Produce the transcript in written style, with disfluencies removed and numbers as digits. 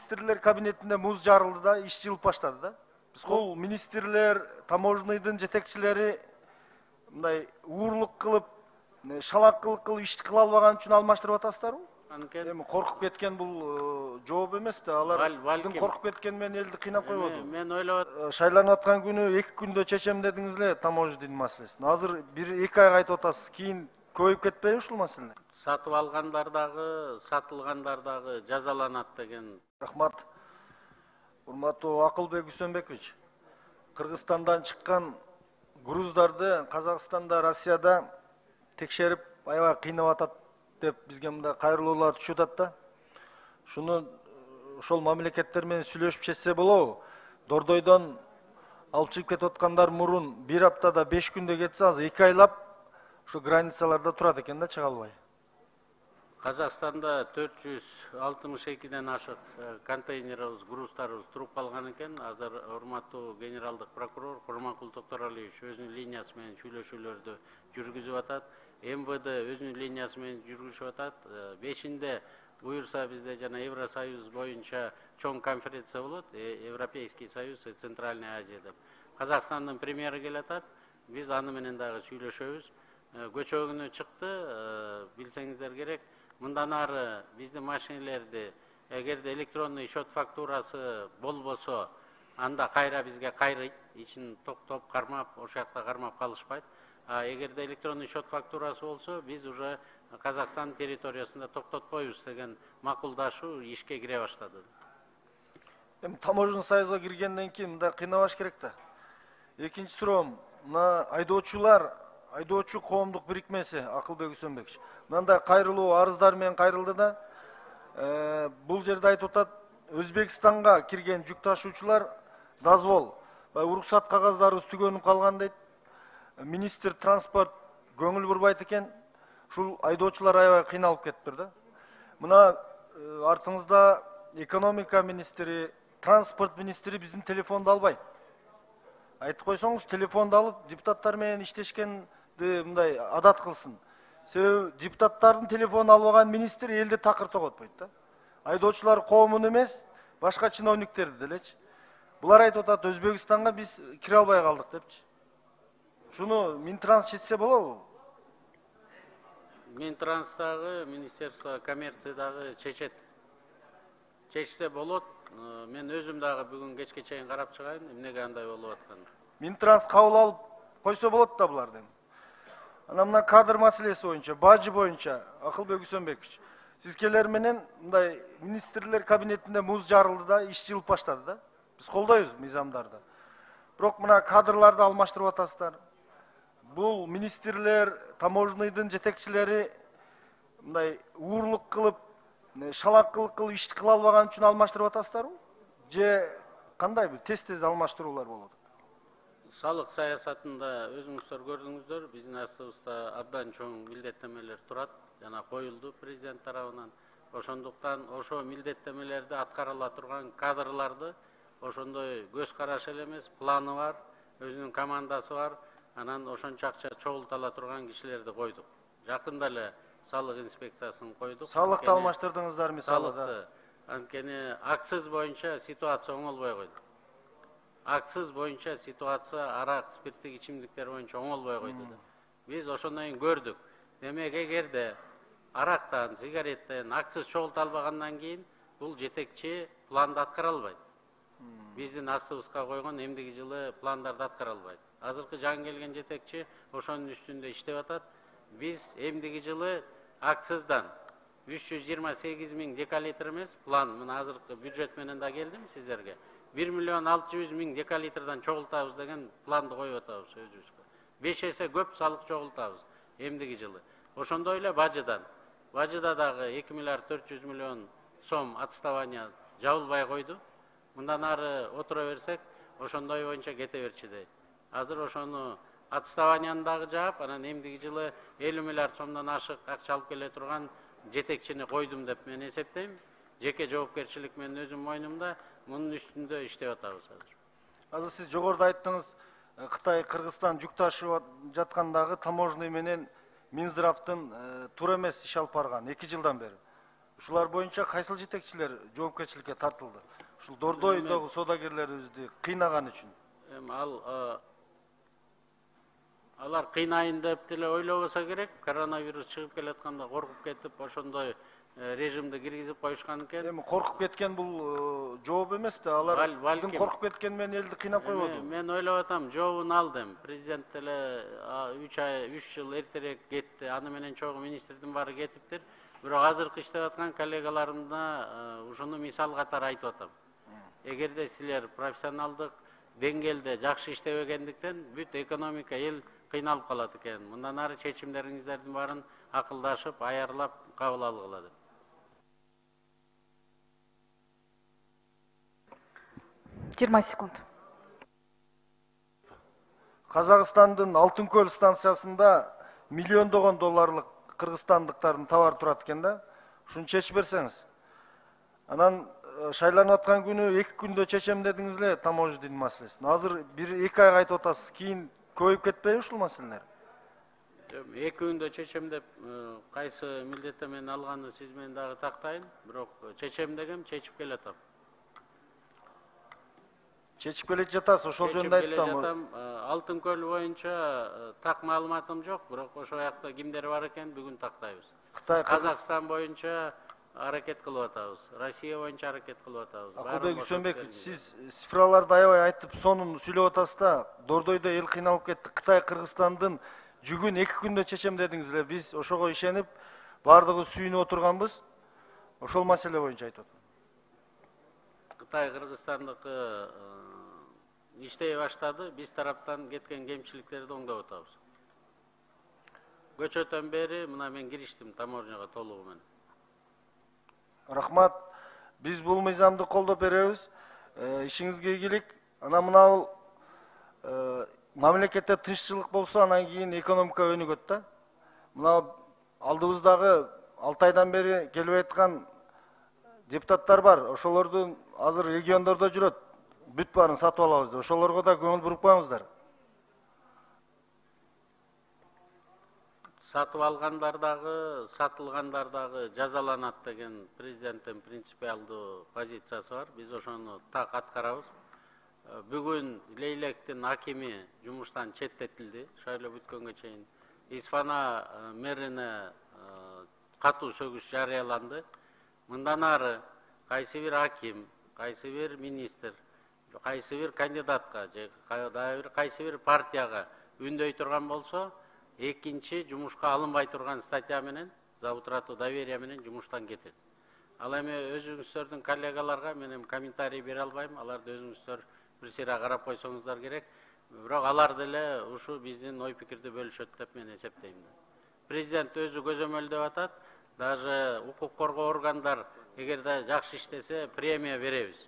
министрлер кабинетинде муз жарылды да, иш жылып баштады да. Бул министрлер, таможныйдын жетекчилери мындай уурлук кылып, шалакылык кылып ишти кыла албаган үчүн алмаштырып атасыздарбы? Эми коркуп кеткен бул жооп эмес да, алар коркуп кеткен менен элди кыйнап койбоду. Мен ойлоп Шайланып аткан күнү 2 күндө чечем дедиңиз эле таможнядын маселесин. Азыр 1-2 айга айтып атасыз. Кийин көбөйүп кетпейби ушул маселе? сатып алгандар дагы, сатылгандар дагы жазаланат деген. Рахмат. Урматтуу Акылбек Үсөнбекович. Кыргызстандан чыккан груздарды Казакстанда, Россияда текшерип, аябай кыйнап атат деп бизге мындай кайрылуулар түшүп атат да. Шуну ошол мамлекеттер менен сүйлөшүп чечсе болобу? Дордойдон алып чыгып кетип аткандар мурун 1 аптада 5 күндө кетсе, азыр 2 айлап ушу границаларда турат экен да, чыга албай. Казакстанда 462ден ашык контейнерибиз, груздарыбыз туруп калган экен. Азыр урматтуу генералдык прокурор Курманкул Токторалиевич өзүнүн линиясы менен сүйлөшүүлөрдү жүргүзүп атат. МВД өзүнүн линиясы менен жүргүзүп атат. 5-inde буюрса бизде жана Евросоюз боюнча чоң конференция болот, Европейский союз и Центральная Азия деп. Казакстандын премьери келатат. Биз аны менен дагы сүйлөшөбүз. Көчөгүнө чыкты, билсеңиздер керек. Мындан ары биздин машинелерди эгерде электронный счет фактурасы болбосо, анда кайра бизге кайрыйт, ичин токтоп кармап, ошол жакта кармап калышпайт. А эгерде электронный счет фактурасы болсо, биз уже Казакстан территориясында токтотпойбуз деген макулдашуу ишке кире баштады. Эми таможенный союзга киргенден кийин мындай кыйнабаш керек да. Экинчи суроом, мына айдоочу коомдук бирикмеси Акылбек Үсөнбекович. Мындай кайрылуу арыздар менен кайрылды да, бул жерде айтып атат, Өзбекстанга кирген жүк ташуучулар дозвол, уруксат кагаздарыбыз түгөнүп калган дейт. Министр транспорт көңүл бурбайт экен. Ушул айдоочулар аябай кыйналып кетиптир да. Мына артыңызда экономика министри, транспорт министри биздин телефонду албайт. Айтып койсоңуз, телефонду алып, депутаттар менен иштешкенди мындай адат кылсын. Себеби депутаттардын телефонун албаган министр элди такыр тоготпойт да. Айдоочулар коомун эмес, башка чиновниктерди делечи. Булар айтып атат, Өзбекстанга биз кире албай калдык депчи. Шуну Минтранс чечсе болобу? Минтрансдагы, Министерство коммерциядагы чечет. Чечсе болот. Мен өзүм дагы бүгүн кечке чейин карап чыгайын, эмнеге андай болуп атканын. Минтранс кабыл алып койсо болот да буларды. Анан мына кадр маселеси боюнча, бажы боюнча, Акылбек Үсөнбекович, сиз келер менен мындай министрлер кабинетинде муз жарылды да, иш жылып баштады да. Биз колдойбуз мыйзамдарды. Бирок мына кадрларды алмаштырып атасыздар. Бул министрлер, таможныйдын жетекчилери мындай уурлук кылып, шалакылык кылып ишти кыла албаган үчүн алмаштырып атасыздарбы? Же кандай бир тез алмаштыруулар болот? Салык саясатында өзүңүздөр көрдүңүздөр, биздин астыбызда абдан чоң милдеттемелер турат, жана коюлду президент тарабынан. Ошондуктан ошо милдеттемелерди аткара ала турган кадрларды ошондой көз караш эле эмес, планы бар, өзүнүн командасы бар, анан ошончо акча чогулта ала турган кишилерди койдук. Жакында эле салык инспекциясын койдук. Салыкты алмаштырдыңыздар мисалы да. Анткени акциз боюнча ситуация оңолбой койду. Акциз боюнча ситуация арак, спирттик ичимдиктер боюнча оңолбой койду. Биз ошондон кийин көрдүк. Демек, эгерде арактан, сигареттен акциз чогулта албагандан кийин бул жетекчи планды аткара албайт. Биздин астыбызга койгон эмдиги жылы пландарды аткара албайт. Азыркы жаңы келген жетекчи ошонун үстүндө иштеп атат. Биз эмдиги жылы акциздан 328.000 декалитр эмес, план, мына азыркы бюджет менен да келдим сиздерге. 1.600.000 декалитрдан чогултабыз деген планды коюп атабыз өзүбүзгө. 5 эсе көп салык чогултабыз эмдиги жылы. Ошондой эле бажыдан. Бажыда дагы 2.400.000.000 сом отставание жабылбай койду. Мындан ары отура берсек, ошондой боюнча кете берчи дейт. Азыр ошону отставанияны дагы жаап, анан эмдиги жылы 50 миллиард сомдон ашык акча алып келе турган жетекчини койдум деп мен эсептейм. Жеке жоопкерчилик менин өзүм мойнумда, мунун үстүндө иштеп атабыз азыр. Азыр сиз жогоруда айттыңыз, Кытай, Кыргызстан жүк ташып жаткандагы таможный менен Минздравдын туура эмес иш алып барган 2 жылдан бери. Ушулар боюнча кайсыл жетекчилер жоопкерчиликке тартылды? Ушул Дордойдогу соодагерлерибизди кыйнаган үчүн. Эми алар кыйнайын деп деле ойлобосо керек. Коронавирус чыгып келатканда коркуп кетип, ошондой режимди киргизип коюшкан экен. Эми коркуп кеткен бул жооп эмес да, алар ким коркуп кеткен менен элди кыйнап койбоду. Мен ойлоп атам, жообун алдым. Президент деле 3 жыл эртерээк кетти. Аны менен чогуу министрдин баары кетиптир. Бирок азыркы иштеп аткан коллегаларымда ушуну мисал катары айтып атам. Эгерде силер профессионалдык деңгээлде жакшы иштебегендиктен бүт экономика эл кыйналып калат экен. Мындан ары чечимдериңиздердин баарын акылдашып, аярлап кабыл алгыла деп. 20 секунд. Казакстандын Алтын Көл станциясында миллиондогон долларлык кыргызстандыктардын товары турат экен да. Ушуну чечип берсеңиз. Анан шайланып аткан күнү 2 күндө чечем дедиңиз эле таможня маселесин. Азыр 1-2 айга айтып атасыз. Кийин көбөйүп кетпейби ушул маселелер? 2 күндө чечем деп кайсы милдетте мен алганды сиз менен дагы тактайын. Бирок чечем дегем, чечип келатам. Чечип келе жатасыз, ошол жөнүндө айттым. Алтын Көл боюнча так маалыматым жок, бирок ошол жакта кимдер бар экен бүгүн тактайбыз. Казакстан боюнча аракет кылып атабыз. Россия боюнча аракет кылып атабыз. Акылбек Үсөнбекович, сиз цифраларды аябай айтып, сонун сүйлөп атасыз да, Дордойдо эл кыйналып кетти. Кытай Кыргызстандын жүгүн 2 күндө чечем дедиңиз эле. Биз ошого ишенип, бардыгы сүйүнүп отурганбыз. Ошол маселе боюнча айтып атам. Кытай Кыргызстандыкы иштей баштады. Биз тараптан кеткен кемчиликтерди оңдоп атабыз. Көчөтөн бери мына мен кириштим таможняга толугу менен. Рахмат. Биз бул мыйзамды колдоп беребиз. Ишиңизге ийгилик. Анан мына мамлекетте тынччылык болсо, анан кийин экономика өнүгөт да. Мына алдыбыздагы 6 айдан бери келип аткан депутаттар бар. Ошолордун азыр региондордо жүрөт. Бүт баарын сатып алабыз деп. Ошолорго да көңүл буруп коюңуздар. Сатып алгандардагы, сатылгандардагы жазаланат деген президенттин принципиалдуу позициясы бар. Биз ошону так аткарабыз. Бүгүн Лейлектин акими жумуштан четтетилди. Шайлоо бүткөнгө чейин Исфана мэрине катуу сөгүш жарыяланды. Мындан ары кайсы бир аким, кайсы бир министр, кайсы бир кандидатка же кайсы бир партияга үндөй турган болсо, экинчи жумушка алынбай турган статья менен, за утрату доверия менен жумуштан кетет. Ал эми өзүңүздөрдүн коллегаларга мен комментарий бере албайм. Аларды өзүңүздөр бир сыйра карап койсоңуздар керек. Бирок алар деле ушу биздин ой пикирди бөлүшөт деп мен эсептейм. Президент өзү көзөмөлдөп атат. Даже укук коргоо органдар эгерде жакшы иштесе премия беребиз.